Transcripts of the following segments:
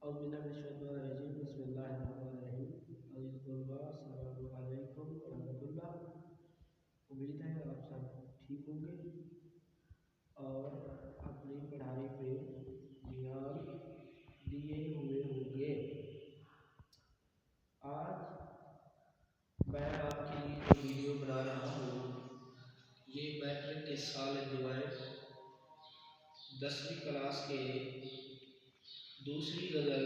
أعوذ بالله من الشيطان الرجيم بسم الله الرحمن الرحیم عزیز طلباء السلام علیکم ورحمۃ اللہ. امید ہے آپ سب ٹھیک ہوں گے اور اپنی پڑھائی پہ دھیان دیے ہوئے ہوں گے. آج میں آپ کے لیے جو ویڈیو بنا رہا ہوں یہ میٹرک کے سال ڈیوائڈ 10ویں کلاس کے دوسری غزل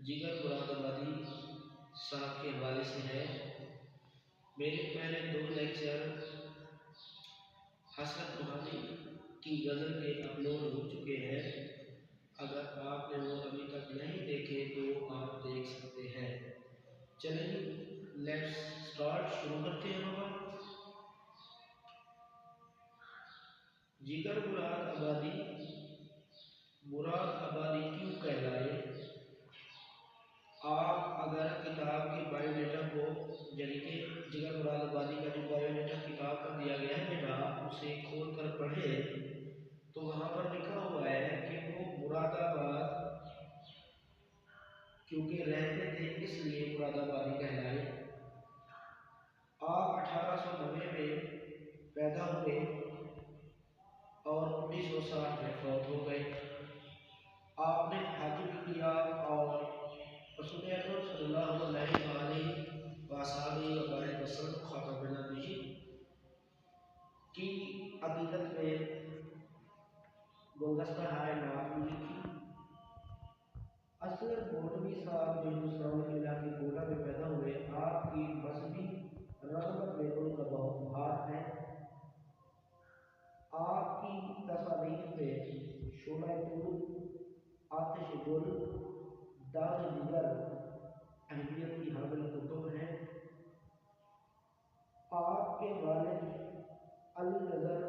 جگر مراد آبادی صاحب کے حوالے سے ہے. میرے پہلے 2 لیکچر حسن روحانی کی غزل کے اپلوڈ ہو چکے ہیں. اگر آپ نے وہ ابھی تک نہیں دیکھے تو آپ دیکھ سکتے ہیں. چلیں لیٹس سٹارٹ، شروع کرتے ہیں. جگر مراد آبادی کیوں کہلائے. آپ اگر کتاب کے بایو ڈیٹا کو یعنی کہ جگر مراد آبادی کا جو بایو ڈیٹا کتاب کا دیا گیا ہے بیٹا اسے کھول کر پڑھیں تو وہاں پر لکھا ہوا ہے کہ وہ مراد آباد کیونکہ رہتے تھے اس لیے مراد آبادی کہلائے. آپ 1890 میں پیدا ہوئے اور 1960 میں فوت ہو گئے. آپ نے حج بھی کیا اور رسول اکرم صلی اللہ علیہ وسلم خاتم النبیین کی عقیدت میں گلدستہ ہائے نعت بھی لکھی. اصغر مولوی صاحب جو ہندوستان کے علاقے گوڑا میں پیدا ہوئے. آپ کی مذہبی رغبت میں ان کا بہت ہاتھ ہے. آپ کی تصانیف میں شعلہ طور، آتش گل، داغ جگر اہمیت کی حامل کتب ہیں. آپ کے والد علی نظر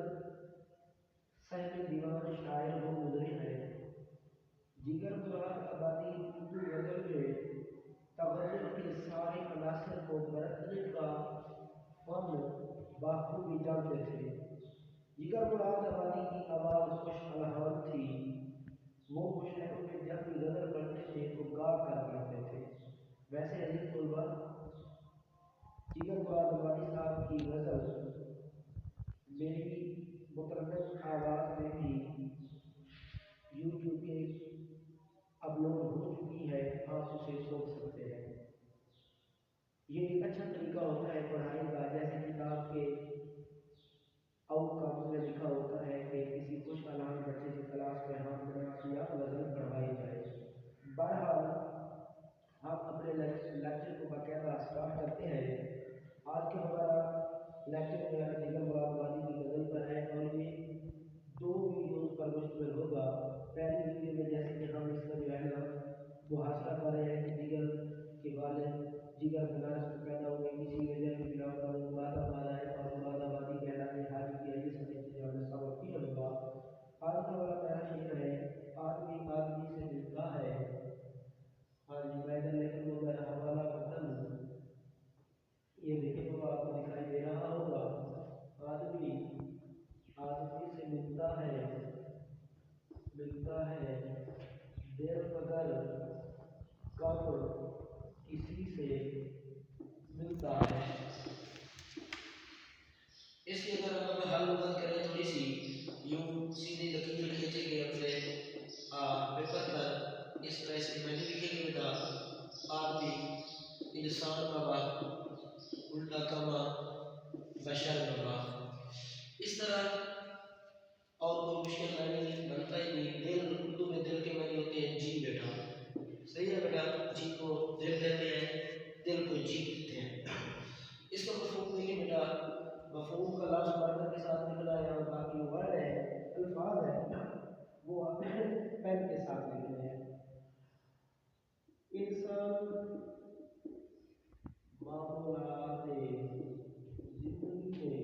صاحب دیوان شاعر و مدرس ہیں. جگر مراد آبادی اردو غزل میں تغزل کے سارے عناصر کو برتنے کا فن بخوبی جانتے تھے. جگر مراد آبادی کی آواز خوش الحان تھی. وہ مشاعروں میں جب بھی غزل پڑھتے تھے تو گا کر پڑھتے تھے. ویسے عزیز طلباء جگر مراد آبادی صاحب کی غزل میری مترجم آواز میں بھی یوٹیوب کے اپلوڈ ہو چکی ہے، آپ اسے سن سکتے ہیں. یہ ایک اچھا طریقہ ہوتا ہے پڑھائی کا. جیسے کتاب کے آؤٹ کمز میں لکھا ہوتا ہے کہ کسی خوش الحان بچے کی کلاس میں ہم نعتیات غزل پڑھوائی جائے. بہرحال ہم اپنے لیکچر کو باقاعدہ اسٹارٹ کرتے ہیں. آج کا ہمارا لیکچر جو ہے جگر مراد آبادی کی غزل پر ہے اور یہ 2 ویڈیوز پر مشتمل ہوگا. پہلی ویڈیو میں جیسے کہ ہم اس کا جو ہے نا محاصرہ کر رہے ہیں کہ جگر کے والد جگر بنارس میں پیدا ہوئے کسی وجہ کی بنا پر مراد آباد آئے اور مراد آبادی کہلانے حج کی علی سنت جو ہے سبق کی ہوگا. آج کا ہمارا پہلا شعر ہے آدمی سے ملتا ہے. ہاں جی میں ادھر لیکن وہ میرا حوالہ کرتا ہوں. یہ دیکھیں تو آپ کو دکھائی دے رہا ہوگا. آدمی سے ملتا ہے دیر مگر کب کسی سے ملتا ہے. اس کے اگر ہم حل مدد کریں تھوڑی سی یوں سیدھی لکیر کھینچیں گے اپنے پیپر پر اس طرح سے میں نے لکھے گے بیٹا آدمی انسان کا باپ الٹا کما بشر کا باپ. اس طرح اور کوئی مشکل معنی بنتا ہی نہیں. دل اردو میں دل کے معنی ہوتے ہیں جی بیٹا. صحیح ہے بیٹا. جی کو دل کہتے ہیں، دل کو جی کہتے ہیں. اس کا مفہوم نہیں بیٹا. مفہوم کا لفظ برکت کے ساتھ نکلا ہے اور باقی ورڈ ہے الفاظ ہے وہ پین کے ساتھ نکلے ہیں. انسان معمولات زندگی میں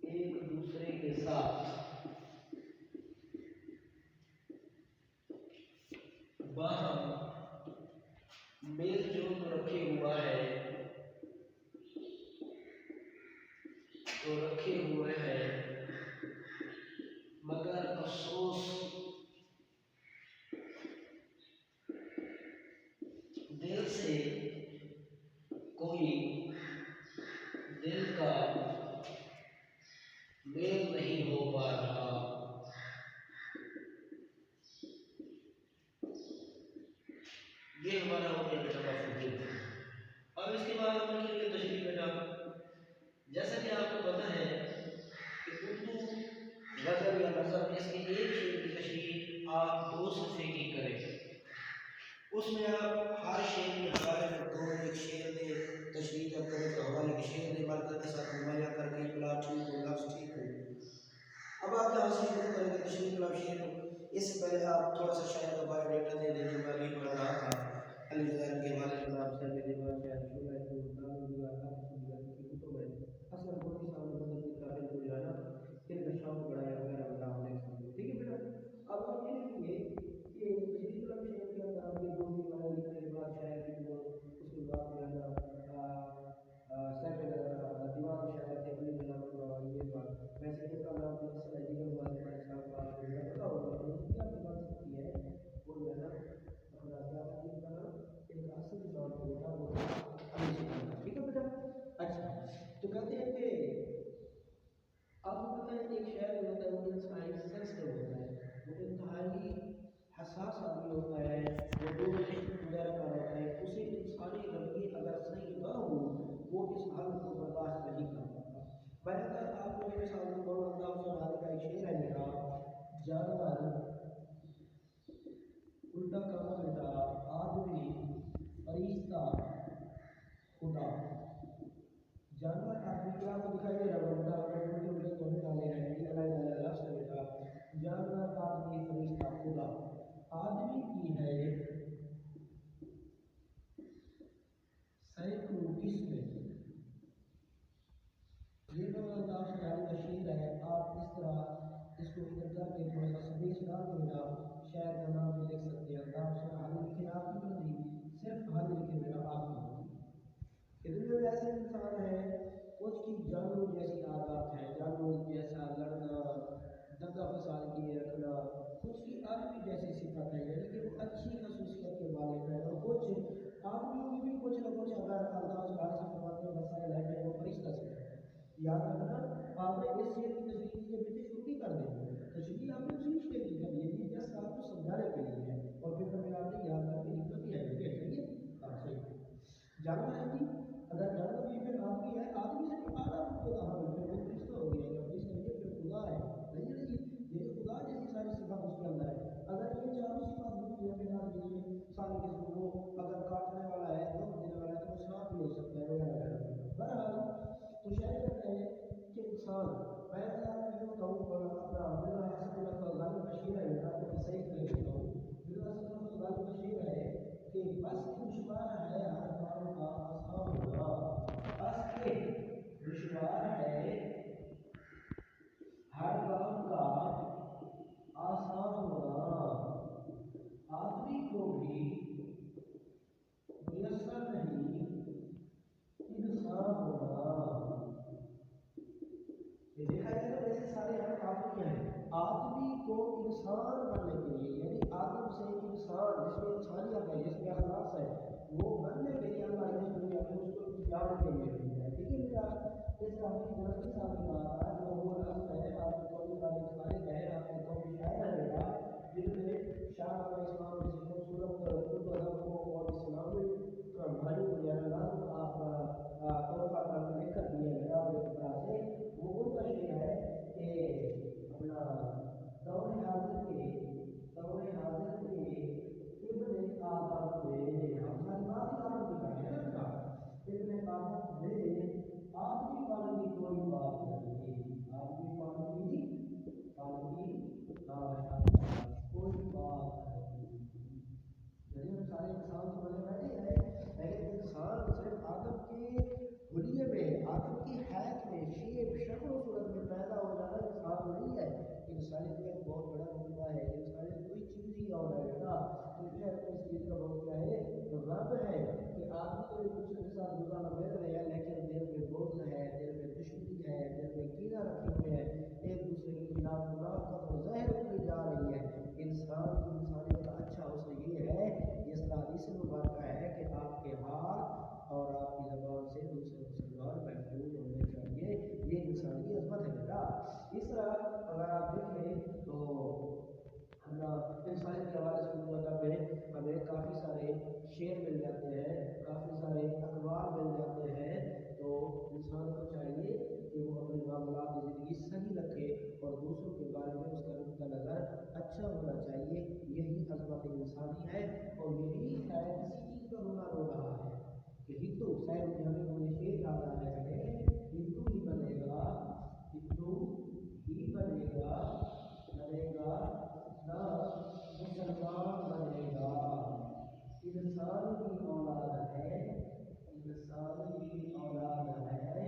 ایک دوسرے کے ساتھ باہم میل جول رکھے ہوا ہے مگر افسوس ये हमारा हो गया बेटा मफहूम। अब इसके बाद हम लिखेंगे तशरीह बेटा। जैसा कि आपको पता है कि उर्दू गज़ल या नज़म इसके एक शेर की तशरीह आप 2 सफ़े की करें। उसमें आप हर शेर के हवाले पर 2 एक शेर में तशरीह जब करें तो हवाले के शेर में मरकज़ के साथ मुहैया करके इकला ठीक हो, लफ्ज़ ठीक हो। अब आप यहाँ से शुरू करेंगे तशरीह के लफ्ज़ शेर को। इससे पहले आप थोड़ा सा शायर का बायोडाटा दे दें जो मैं अभी पढ़ रहा था। अली ज़ैन के वाले का नाम से दीवान शायर शुरा है तो नाम दीवार का सुनिया की कुतुब है असल कोई सामने बदल की काफिल को जाना फिर नशाओं बढ़ाया वगैरह वगैरह हमने समझे। ठीक है बेटा। अब हम ये लिखेंगे कि तशरीह के लफ्ज़ शेर के अंदर हम ये 2 दीवारें लिखने के बाद शायर की जो उसके बाद जो है ना सेकंड दीवान शायर थे अली ज़ैन ये बात वैसे इनका नाम तो असल है जिगर वाले बड़े साहब का आपको पता होगा उनकी क्या बात सकती है वो जो है ना अपना क्या था इनका नाम इनका असली नाम जो बेटा वो अली ज़ैन। ठीक है बेटा। अच्छा तो कहते हैं कि आपको पता है एक शायर जो होता है वो इंतहाई सेंसिटिव होता है, वो इंतहाई हसास आदमी होता है, वो जो वगैरह का होता है, उसे इंसानी रवैये अगर सही ना हो वो इस हाल को बर्दाश्त नहीं कर पाता। मैं अगर आपको मेरे सामने मौलाना अफजल का एक शेर है मेरा, जानवर उल्टा कमा बेटा आदमी फरिश्ता खुदा। जानवर आदमी क्या आपको दिखाई दे रहा है उल्टा उल्टे उल्टे दोनों डाले हैं ये अलग अलग लफ्ज़ है बेटा। जानवर आदमी फरिश्ता खुदा। आदमी की है सैकड़ों किस्में। ये तो अंदाज हमारी तशरीह है। आप इस तरह इसको इधर करके थोड़ा सा स्पेस डाल के बेटा शायर का नाम भी लिख सकते हैं। अंदाज से हाल लिखे आपकी मर्जी, सिर्फ हाल लिखे बेटा आपकी मर्जी। दुनिया में ऐसे इंसान है कुछ की जानवर जैसी आदत है, जानवर जैसा लड़ना, दंगा फसाद किए रखना, कुछ की आदमी जैसी सिफत है, यानी कि वो अच्छी खसूसियत के मालिक है। और कुछ आदमियों में भी कुछ न कुछ अगर अल्लाह सुब्हानहू से फरमाते हैं मसाइल है वो फरिश्ता से है। याद रखना आपने इस शेर की तशरीह की जब इतनी शुरू कर देंगे तशरीह आपने उसी शेर की कर ली है जस्ट आपको समझाने के लिए है और फिर कभी आपने याद करके लिखना भी है। ठीक है सही जानवर है जी। अगर जानवर भी फिर आदमी है, आदमी से भी आला को कहा फिर वो फरिश्ता हो गया, फरिश्ता ये फिर खुदा है नहीं है ये खुदा जैसी सारी सिफात उसके अंदर है। अगर ये चारों सिफात होती है फिर आदमी में सारी किस्म वो अगर काटने वाला है दुख देने वाला है तो सांप भी हो सकता है वगैरह। बहरहाल तो शायद कहते हैं कि इंसान मैं आपको कहूँ अपना मिर्ज़ा हसन गालिब का शेर है आपको सही कर देता हूँ। मिर्ज़ा हसन गालिब का शेर है कि बस दुश्वार है हर काम का आसान होना, बस के दुश्वार है हर काम का आसान होना, आदमी को भी मुयस्सर नहीं इंसान होना। ये देखा जाए तो वैसे सारे हम आदमी हैं, आदमी को इंसान बनने के लिए यानी आदम से इंसान जिसमें इंसानियत है जिसमें अखलाक है वो बनने के लिए अल्लाह ने दुनिया में उसको इंतजाम के लिए भेजा है। ठीक है मेरा इस आपकी जरूरी साहब की बात है जो वो रस्म है आपके कौमी वाले सारे गहरे आपके कौमी शायर है बेटा जिनमें शाह इस्लाम जैसे खूबसूरत को और इस्लामी भाई को यार आप तोहफा का लेकर दिया गया और एक तरह से वो उनका शेर है कि अपना दौरे हाजिर के इब्न आदम में हम सारी बात ही आदम की है ना इब्न आदम में आदमी पालन की कोई बात नहीं, आदमी पालन की कोई बात नहीं। यदि हम सारे इंसान से बने बैठे हैं लेकिन इंसान सिर्फ आदम के हुलिये में आदम की हैत में शेप शक्ल सूरत में पैदा हो जाना इंसान नहीं है। इंसानियत का एक बहुत बड़ा मुद्दा है, इंसानियत कोई चीज़ ही और है बेटा। तो जो है इस चीज़ का बहुत क्या है तो रब है कि आदमी तो एक दूसरे के साथ गुजारा मिल रहे हैं लेकिन दिल में बोझ है, दिल में दुश्मनी है, दिल में कीड़ा रखे हुए हैं, एक दूसरे के खिलाफ मुनाफत और जहर उगली जा शायद हमें वो शेर याद आ रहा है, हिंदू ही बनेगा, हिंदू ही बनेगा, बनेगा ना मुसलमान बनेगा। इंसान की औलाद है, इंसान की औलाद है,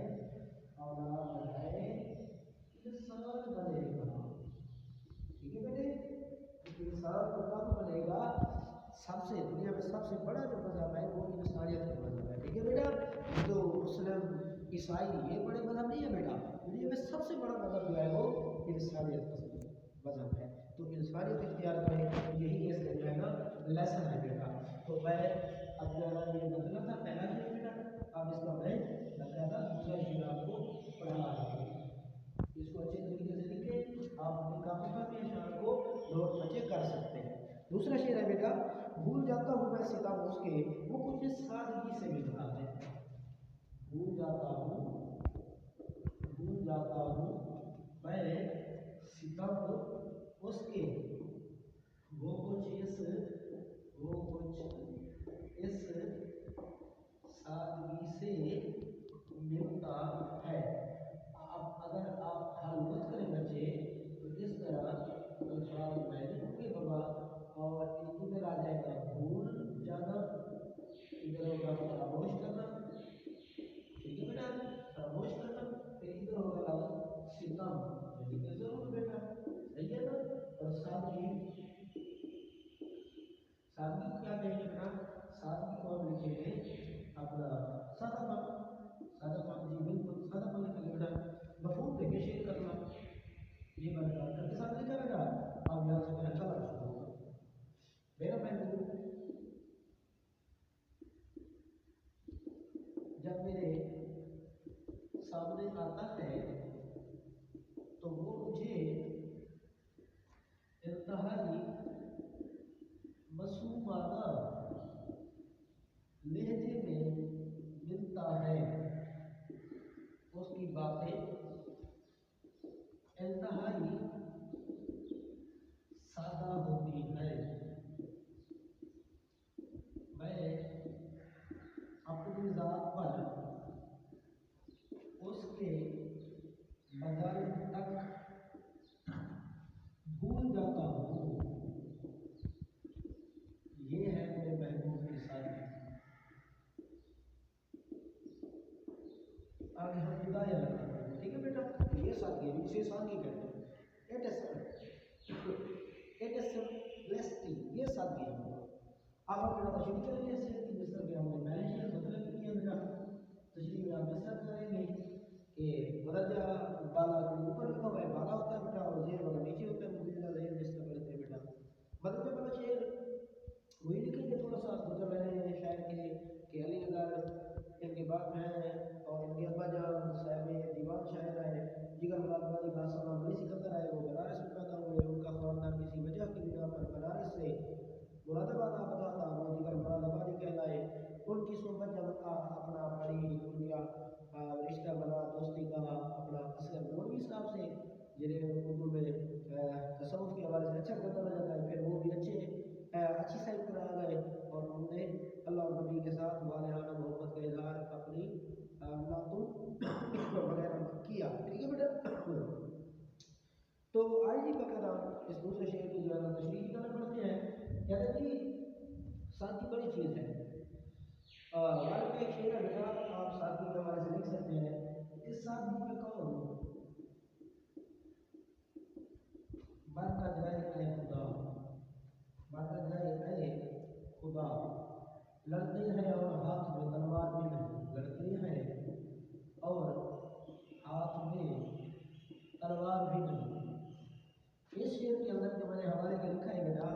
औलाद है, इंसान बनेगा। ठीक है बेटे, इंसान तो कब बनेगा, सबसे दुनिया में सबसे बड़ा जो मजहब है वो इंसानियत का मजहब है। ठीक है बेटा, तो मुस्लिम ईसाई ये बड़े मजहब नहीं है बेटा, दुनिया में सबसे बड़ा मजहब जो है वो इंसानियत का मजहब है। तो इंसानियत इख्तियार करें, यही इसका जो है ना लेसन है बेटा। तो मैं अब जो है ना ये बदला था पहला शेर बेटा, अब इसका मैं बकायदा दूसरा शेर आपको पढ़ा रहा हूँ। इसको अच्छे तरीके से लिखे, आप अपनी कापी पर भी इशारों को नोट बच्चे कर सकते हैं। दूसरा शेर है बेटा, भूल जाता हूँ मैं सितम उसके वो कुछ सादगी से मिलता है। भूल जाता हूँ मैं सितम उसके वो कुछ इस सादगी से मिलता है। अब अगर आप हल मत करें बच्चे तो इस तरह अल्फाज मैं लिखूंगी बाबा, और इधर आ जाएगा भूल जाना, इधर होगा फरामोश करना। ठीक है बेटा, फरामोश करना, फिर इधर होगा लफ्ज सितम, लिखे जरूर बेटा, सही है ना। और सादगी क्या कहेंगे बेटा, सादगी को हम लिखेंगे अपना सादापन, सादापन जी बिल्कुल सादापन लिखेंगे बेटा। मफहूम देखे शेर करना, ये बात करके साथ लिखा बेटा। अब यहाँ से मेरा कलर शुरू होगा, मेरा महबूब जब मेरे सामने आता है तो वो मुझे इंतहाई मासूमाना लहजे में मिलता है। उसकी बातें इंतहाई सादा होती है। मैं अपनी जात पर उसके बदल तक भूल जाता हूँ। ये है मेरे महबूब की सादगी। आगे हम विदाई लगाते हैं, ठीक है बेटा, ये सादगी इसे सादगी कहते हैं। इट इज सिंपलिसिटी, ये सादगी है। अब हम बेटा तशरीह करेंगे इस शेर की, जिस तरह हमने पहले शेर मतलब किया बेटा। तशरीह में आप इस तरह करेंगे कि मदरजा बाला ऊपर लिखा हुआ है, बाला होता है बेटा, और जेर वाला नीचे होता है, मुदरजा जेर जिस तरह करते हैं बेटा। मदरजा वाला शेर वही लिखेंगे थोड़ा सा गुजर रहे हैं शायर के अली नगर इनके बाद में है, और इनके अब्बा जान साहब दीवान शायर है, जिगर मुराद वाली बादशाह बड़ी सिकंदर है, वो बनारस में पैदा हुए। उनका खानदान किसी वजह की बिना पर बनारस से मुरादाबाद आबाद था, वो जिगर मुरादाबादी कहलाए। उनकी सोबत जब अपना बड़ी उनका रिश्ता बना दोस्ती का अपना असगर नूरवी साहब से, जिन्हें उर्दू में तसव्वुफ के हवाले से अच्छा करता जाता है, फिर वो भी अच्छी साइड पर आ गए और उन्होंने अल्लाह और नबी के साथ वालिहाना मोहब्बत का इजहार अपनी नातुन वगैरह किया। ठीक है बेटा, तो आइए बकायदा इस दूसरे शेर की जो है तशरीह की तरफ बढ़ते हैं। कहते हैं जी सादगी बड़ी चीज़ है। वाले में एक शेर है बेटा, आप सादगी के हवाले से लिख सकते हैं। इस सादगी में कौन बरकत जाए खुदा, बरकत जाए खुदा, लड़ते हैं और हाथ में तलवार भी नहीं, लड़ते हैं और हाथ में तलवार भी नहीं। इस शेर के अंदर जो मैंने हवाले के लिखा है बेटा,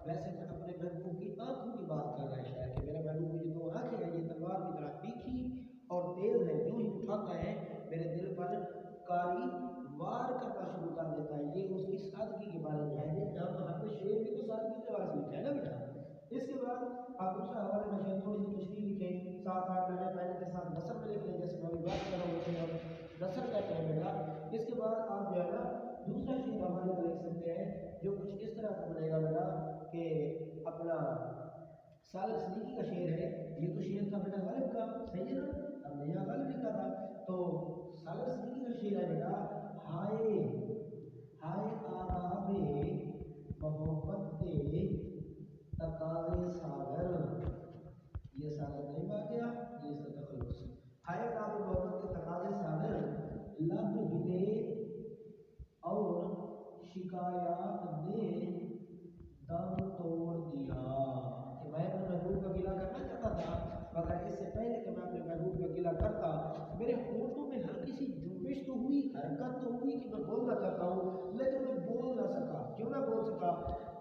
वैसे मैं अपने महबूब की आंखों की बात कर रहा है शायर कि मेरे महबूब की जो दो आंखें हैं ये तलवार की तरह तीखी और तेज है, जो ही उठाता है मेरे दिल पर कारी वार करना शुरू कर देता है। ये उसकी सादगी के बारे में है। हम हमने शेर भी तो सादगी के बारे में लिखा है ना बेटा। इसके बाद आप दूसरा हवाले में शेर थोड़ी सी तशरीह लिखें, 7-8 लाइनें पहले के साथ नसर में लिख लें, जैसे मैं अभी बात कर रहा हूँ उसे हम नसर कहते हैं बेटा। इसके बाद आप जो है ना दूसरा शेर हवाले में लिख सकते हैं जो कुछ इस तरह का बनेगा बेटा कि अपना साल सलीकी का शेर है, ये तो शेर था बेटा गालिब का, सही है ना, अब नया गालिब लिखा था। तो साल सलीकी का शेर है बेटा, हाय हाय आदाबे मोहब्बत के तकाज़े सागर, ये सागर नहीं आ गया, ये इसका तखल्लुस। हाय आदाबे मोहब्बत के तकाज़े सागर, लब हिले और शिकायत ने दम तोड़ दिया। कि मैं अपने महबूब का गिला करना चाहता था, मगर इससे पहले कि मैं अपने महबूब का गिला करता, मेरे होठों में हल्की सी जुम्बिश तो हुई, हरकत तो हुई कि मैं बोलना चाहता हूँ, लेकिन मैं बोल ना सका। क्यों ना बोल सका?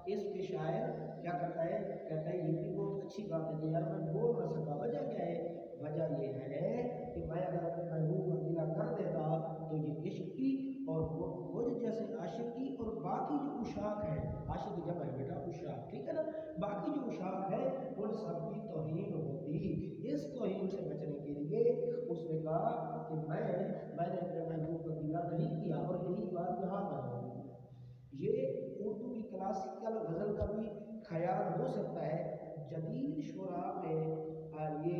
इसके शायर क्या करता है, कहता है ये भी बहुत अच्छी बात है कि यार मैं बोल ना सका। वजह क्या है? वजह ये है कि मैं अगर अपने महबूब का गिला कर देता तो ये इश्क की और वो मुझ जैसे आशिकी और बाकी जो उशाक है, आशिकी जब है बेटा उशाक, ठीक है ना, बाकी जो उशाक है उन सब की तौहीन होती। इस तौहीन से बचने के लिए उसने कहा कि मैंने अपने महबूब का गिला नहीं किया। और यही बात यहाँ पर है, ये उर्दू की क्लासिकल गज़ल का भी ख्याल हो सकता है। जदीद शुरा में ये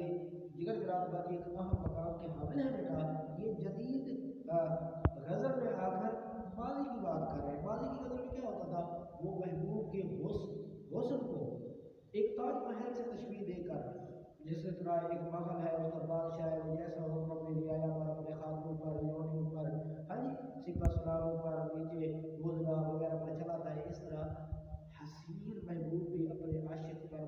जिगर गिरात एक अहम मकाम के हामिल है बेटा। ये जदीद गज़ल में आकर माजी की बात कर रहे हैं। माजी की गज़ल में क्या होता था, वो महबूब के हुस्न को एक ताजमहल से तशबीह देकर, जिस तरह एक महल है उसका बादशाह है, जैसा हुक्म में लिया पर अपने खातून पर, योनियों पर, हाँ जी, सिपा सलारों पर, नीचे गुजरा वगैरह पर चलाता है। इस तरह हसीर महबूब भी अपने आशिक पर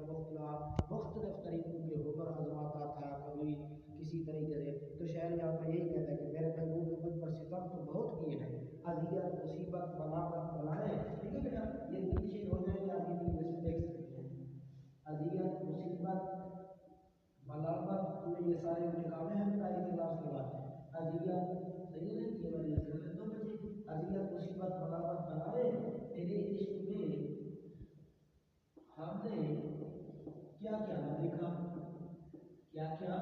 मुख्तलिफ तरीकों के हुनर आजमाता था, कभी किसी तरीके से। तो शायर यहाँ पर यही कहता है कि मेरे महबूब ने मुझ पर सितम तो बहुत किए हैं, अजियत मुसीबत मलामत बलाएं, ठीक है बेटा, ये नीचे हो जाएंगे, आगे भी जैसे देख सकते हैं। अजियत मुसीबत मलामत, पूरे ये सारे उनके कामे हैं बेटा। एक क्लास के बाद अजियत, सही नहीं किए वाली दो बजे, अजियत मुसीबत मलामत बलाएं, तेरे इश्क में हमने क्या क्या ना देखा, क्या क्या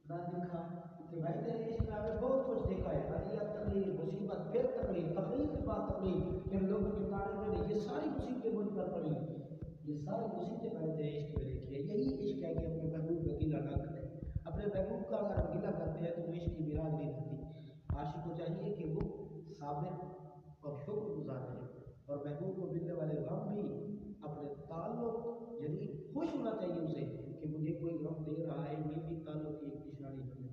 ना देखा। कि भाई तेरे इश्क में हमें बहुत कुछ देखा है, अजियत तकलीफ मुसीबत फिर तकलीफ, तकलीफ के बाद तकलीफ, फिर लोगों के ताने में ये सारी मुसीबतें मुझ पर पड़ी, ये सारी मुसीबतें मैंने तेरे इश्क में देखी है। यही इश्क है कि अपने महबूब का गिला ना करें। अपने महबूब का अगर गिला करते हैं तो वो इश्क की बिराज नहीं रहती। आशिक को चाहिए कि वो साबिर और शुक्रगुजार रहे, और महबूब को मिलने वाले गम भी अपने ताल्लुक, यानी खुश होना चाहिए उसे कि मुझे कोई गम दे रहा है, ये भी ताल्लुक की एक निशानी है।